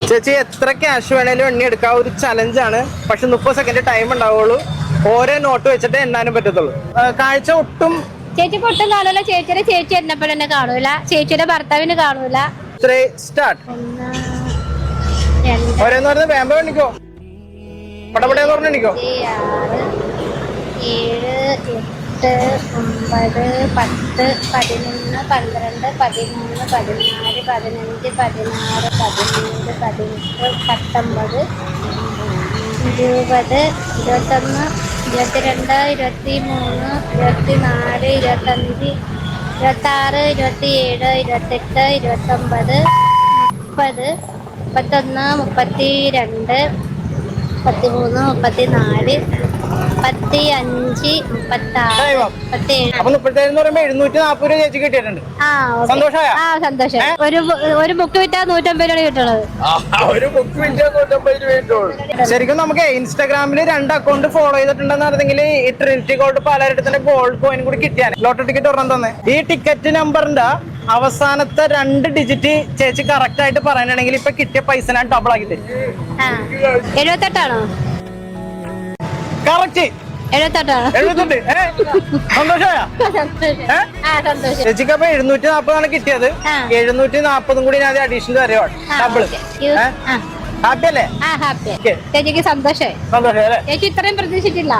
ചേച്ചി എത്ര ക്യാഷ് വേണേലും എണ്ണി എടുക്കാം, ഒരു ചലഞ്ചാണ്. പക്ഷെ 30 സെക്കൻഡ് ടൈം ഉണ്ടാവുള്ളൂ. ഓരോ നോട്ട് വെച്ചിട്ട് എണ്ണാനും പറ്റത്തുള്ളൂ. കാഴ്ച ഒട്ടും ചേച്ചിക്ക് ഒട്ടും കാണൂല. ചേച്ചി എന്നപ്പോൾ തന്നെ കാണൂല. ചേച്ചിയുടെ ഭർത്താവിന് കാണൂല. സ്റ്റാർട്ട്. 1 2 ഓരോന്ന് പറഞ്ഞ് വേമ്പ എണ്ണിക്കോ, പടപടയെന്ന് പറഞ്ഞ് എണ്ണിക്കോ. 6 7 8 9 10 11 12 13 14 15 16 17 18 19 20 21 22 23 24 25 26 27 28 29 30 31 32 33 34 35 36 37. അപ്പൊ 37 എന്ന് പറയുമ്പോ 740 രൂപ ചേച്ചി കിട്ടിയിട്ടുണ്ട്. സന്തോഷമായ? സന്തോഷം. ഒരു ബുക്ക് വിറ്റാ 150 രൂപ കിട്ടുള്ളത്. ഒരു ബുക്ക് വിറ്റാ 150 രൂപ. ശരിക്കും നമുക്ക് ഇൻസ്റ്റാഗ്രാമിൽ 2 അക്കൗണ്ട് ഫോളോ ചെയ്തിട്ടുണ്ടെന്ന് പറഞ്ഞെങ്കിൽ ഈ ട്രിനിറ്റി ഗോൾഡ് പാലാരിട്ട് തന്നെ ഗോൾഡ് കോയിൻ കൂടി കിട്ടിയാണ്. ലോട്ടറി ടിക്കറ്റ് ഒരെണ്ണം തന്നെ. ഈ ടിക്കറ്റ് നമ്പറിന്റെ അവസാനത്തെ 2 ഡിജിറ്റ് ചേച്ചി കറക്റ്റ് ആയിട്ട് പറയാനാണെങ്കിൽ ഇപ്പൊ കിട്ടിയ പൈസ ഞാൻ ഡബിൾ ആക്കി തരും. 78 കറക്റ്റ് 78. സന്തോഷമായ ചേച്ചിക്ക് അപ്പൊ 740 കിട്ടിയത്. 740 കൂടി ഞാൻ അഡീഷണൽ തരുവാണ്. ഡബിൾ. ഹാപ്പി അല്ലേ? ചേച്ചിക്ക് സന്തോഷമായി. സന്തോഷം അല്ലേ? ചേച്ചി ഇത്രയും പ്രതീക്ഷിച്ചില്ല.